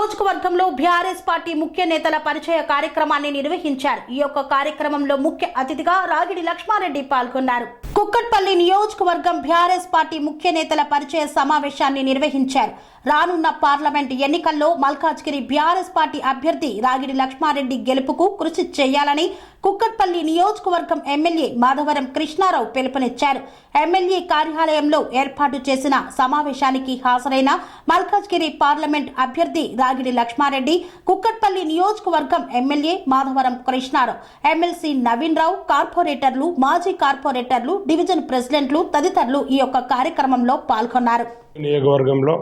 నియోజకవర్గంలో BRS party ముఖ్య నేతల పరిచయ కార్యక్రమాన్ని నిర్వహించారు. ఈ యొక్క కార్యక్రమంలో ముఖ్య అతిథిగా రాగిడి లక్ష్మారెడ్డి పాల్గొన్నారు. కుక్కట్పల్లి నియోజకవర్గం బీఆర్ఎస్ పార్టీ ముఖ్య నేతల పరిచయ సమావేశాన్ని నిర్వహించారు. రానున్న పార్లమెంట్ ఎన్నికల్లో మల్కాజ్గిరి బీఆర్ఎస్ పార్టీ అభ్యర్థి రాగిడి లక్ష్మారెడ్డి గెలుపుకు కృషి చేయాలని కుక్కట్పల్లి నియోజకవర్గం ఎమ్మెల్యే మాధవరం కృష్ణారావు పిలుపునిచ్చారు. ఎమ్మెల్యే కార్యాలయంలో ఏర్పాటు చేసిన సమావేశానికి హాజరైన మల్కాజ్గిరి పార్లమెంట్ అభ్యర్థి రాగిడి లక్ష్మారెడ్డి, కుక్కట్పల్లి నియోజకవర్గం ఎమ్మెల్యే మాధవరం కృష్ణారావు, ఎమ్మెల్సీ నవీన్ రావు, కార్పొరేటర్లు, మాజీ కార్పొరేటర్లు, డివిజన్ ప్రెసిడెంట్లు తదితరులు ఈ యొక్క కార్యక్రమంలో పాల్గొన్నారు. నియోజకవర్గంలో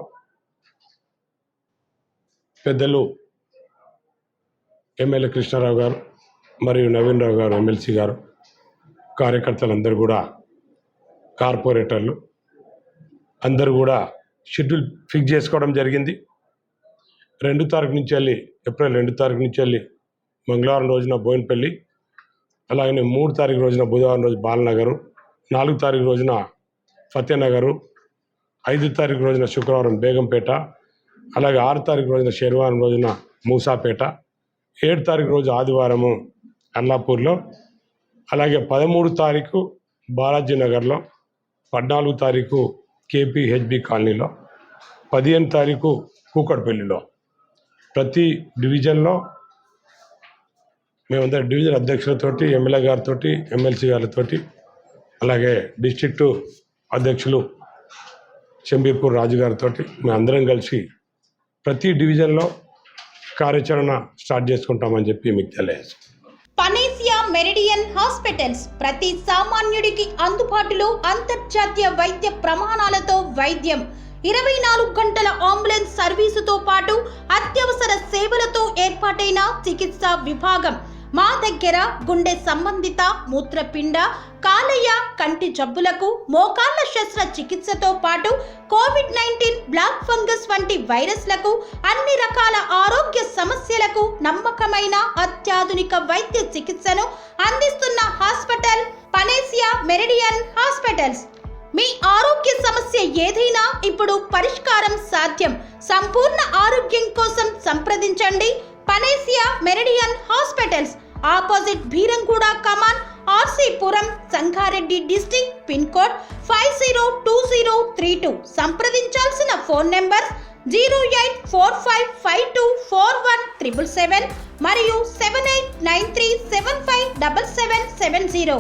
పెద్దలు ఎమ్మెల్యే కృష్ణారావు గారు మరియు నవీన్ రావు గారు, ఎమ్మెల్సీ గారు, కార్యకర్తలందరూ కూడా, కార్పొరేటర్లు అందరూ కూడా షెడ్యూల్ ఫిక్స్ చేసుకోవడం జరిగింది. 2 తారీఖు నుంచి వెళ్ళి, ఏప్రిల్ 2 తారీఖు నుంచి వెళ్ళి మంగళవారం రోజున బోయినపల్లి, అలాగనే 3 తారీఖు రోజున బుధవారం రోజు బాలనగరు, 4 తారీఖు రోజున ఫతేనగరు, 5 తారీఖు రోజున శుక్రవారం బేగంపేట, అలాగే 6 తారీఖు రోజున శనివారం రోజున మూసాపేట, 7 తారీఖు రోజు ఆదివారము అల్లాపూర్లో, అలాగే 13 తారీఖు బాలాజీ నగర్లో, 14 తారీఖు కేపీహెచ్బి కాలనీలో, 15 తారీఖు కూకట్పల్లిలో. ప్రతి డివిజన్లో మేమందరం డివిజన్ అధ్యక్షులతోటి, ఎమ్మెల్యే గారితో, ఎమ్మెల్సీ గారితోటి, అలాగే డిస్ట్రిక్టు అధ్యక్షులు షంబీర్పూర్ రాజు గారితో మేమందరం కలిసి ప్రతి డివిజన్లో కార్యాచరణ స్టార్ట్ చేసుకుంటామని చెప్పి మీకు తెలియదు. పనేసియా మెరిడియన్ హాస్పిటల్స్ ప్రతి సామాన్యుడికి అందుబాటులో అంతర్జాతీయ వైద్య ప్రమాణాలతో వైద్యం, 24 గంటల అంబులెన్స్ సర్వీసుతో పాటు అత్యవసర సేవలతో ఏర్పాటైన చికిత్సా విభాగం. మా దగ్గర గుండె సంబంధిత, మూత్రపిండ, కాలేయ, కంటి జబ్బులకు, మోకాళ్ల శస్త్ర చికిత్సతో పాటు కోవిడ్-19, బ్లాక్ ఫంగస్ వంటి వైరస్లకు, అన్ని రకాల ఆరోగ్య సమస్యలకు నమ్మకమైన అత్యాధునిక వైద్య చికిత్సను అందిస్తున్న హాస్పిటల్ పనేసియా మెరిడియన్ హాస్పిటల్స్. మీ ఆరోగ్య సమస్య ఏదైనా ఇప్పుడు పరిష్కారం సాధ్యం. సంపూర్ణ ఆరోగ్యం కోసం సంప్రదించండి Panacea Meridian hospitals, opposite Bheeramguda Kaman, RC Puram, Sangareddy district, pin code 502032. సంప్రదించాల్సిన ఫోన్ నెంబర్ 0845524177 మరియు 7893757770.